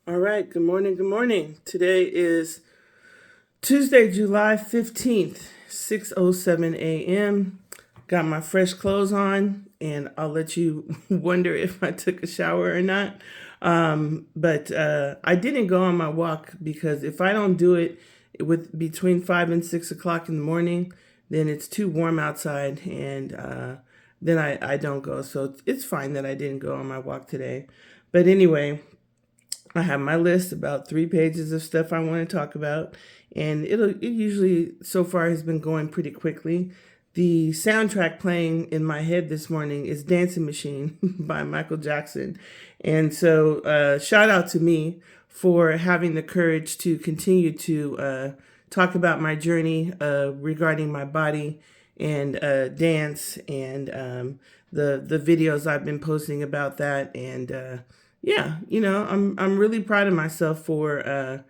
All right, good morning, good morning. Today is Tuesday, July 15th, 6:07 a.m. Got my fresh clothes on, and I'll let you wonder if I took a shower or not. But I didn't go on my walk because if I don't do it with between 5 and 6 o'clock in the morning, then it's too warm outside, and then I don't go. So it's fine that I didn't go on my walk today. But anyway, I have my list, about 3 pages of stuff I want to talk about, and it usually so far has been going pretty quickly. The soundtrack playing in my head this morning is Dancing Machine by Michael Jackson. And so, shout out to me for having the courage to continue to talk about my journey regarding my body and dance and the videos I've been posting about that. And yeah, I'm really proud of myself for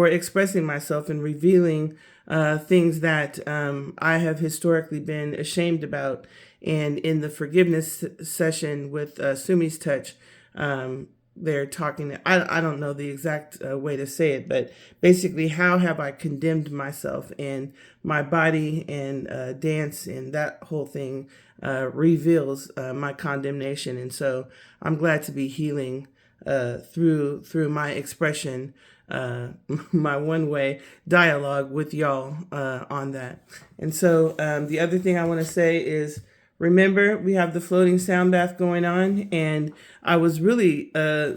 expressing myself and revealing things that I have historically been ashamed about. And in the forgiveness session with Sumi's Touch, they're talking. I don't know the exact way to say it, but basically, how have I condemned myself and my body and dance and that whole thing reveals my condemnation. And so I'm glad to be healing through my expression, my one way dialogue with y'all on that. And so the other thing I want to say is, remember, we have the floating sound bath going on, and I was really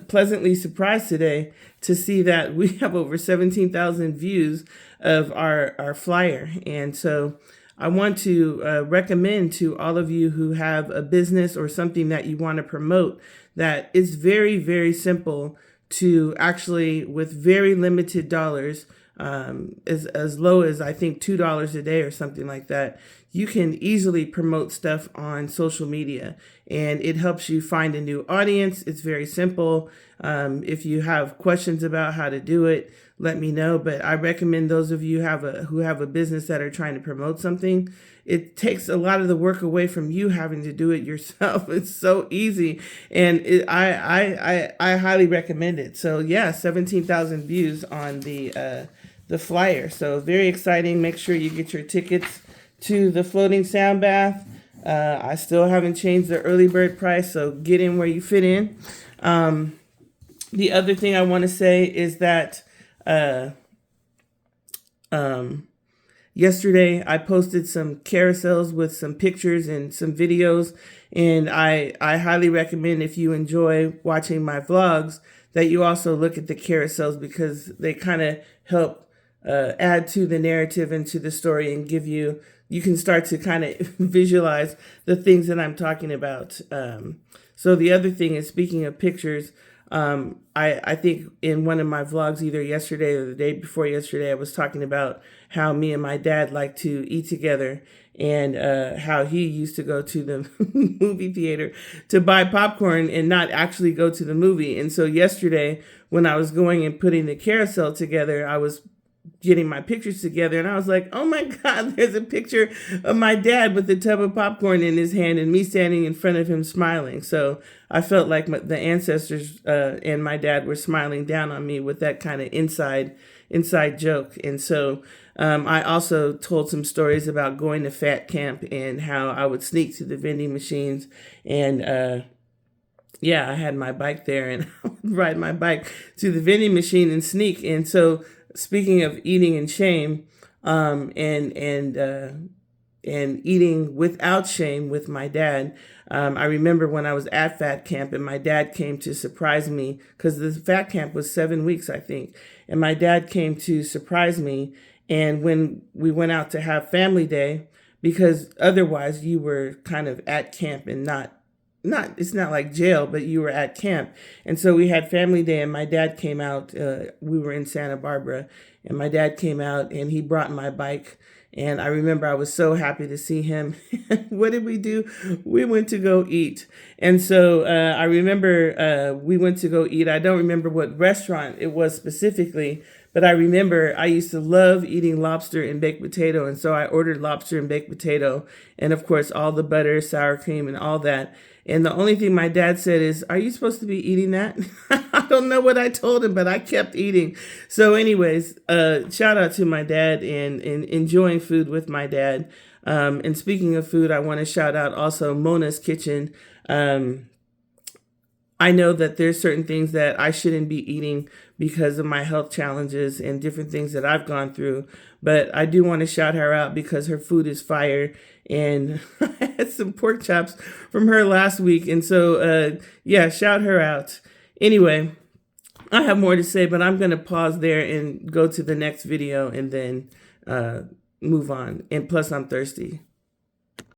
pleasantly surprised today to see that we have over 17,000 views of our flyer. And so I want to recommend to all of you who have a business or something that you want to promote that it's very, very simple to actually, with very limited dollars, as low as I think $2 a day or something like that, you can easily promote stuff on social media, and it helps you find a new audience. It's very simple. If you have questions about how to do it, let me know. But I recommend those of you who have a business that are trying to promote something. It takes a lot of the work away from you having to do it yourself. It's so easy, and I highly recommend it. So yeah, 17,000 views on the flyer. So very exciting. Make sure you get your tickets to the floating sound bath. I still haven't changed the early bird price, so get in where you fit in. The other thing I want to say is that yesterday I posted some carousels with some pictures and some videos, and I highly recommend, if you enjoy watching my vlogs, that you also look at the carousels, because they kind of help add to the narrative and to the story, and you can start to kind of visualize the things that I'm talking about. So the other thing is, speaking of pictures, I think in one of my vlogs, either yesterday or the day before yesterday, I was talking about how me and my dad like to eat together, and how he used to go to the movie theater to buy popcorn and not actually go to the movie. And so yesterday, when I was going and putting the carousel together, I was getting my pictures together, and I was like, oh my God, there's a picture of my dad with a tub of popcorn in his hand and me standing in front of him smiling. So I felt like the ancestors and my dad were smiling down on me with that kind of inside joke. And so I also told some stories about going to fat camp and how I would sneak to the vending machines, and yeah, I had my bike there, and I would ride my bike to the vending machine and sneak. And so, speaking of eating in shame, and eating without shame with my dad, I remember when I was at fat camp, and my dad came to surprise me, because the fat camp was 7 weeks, I think, and my dad came to surprise me. And when we went out to have family day, because otherwise you were kind of at camp and not it's not like jail, but you were at camp. And so we had family day, and my dad came out. We were in Santa Barbara, and my dad came out, and he brought my bike. And I remember I was so happy to see him. What did we do? We went to go eat. And so I remember we went to go eat. I don't remember what restaurant it was specifically, but I remember I used to love eating lobster and baked potato. And so I ordered lobster and baked potato, and of course all the butter, sour cream, and all that. And the only thing my dad said is, "Are you supposed to be eating that?" I don't know what I told him, but I kept eating. So anyways, shout out to my dad and enjoying food with my dad. And speaking of food, I want to shout out also Mona's Kitchen. I know that there's certain things that I shouldn't be eating because of my health challenges and different things that I've gone through. But I do want to shout her out because her food is fire. And I had some pork chops from her last week. And so, yeah, shout her out. Anyway, I have more to say, but I'm going to pause there and go to the next video and then move on. And plus, I'm thirsty.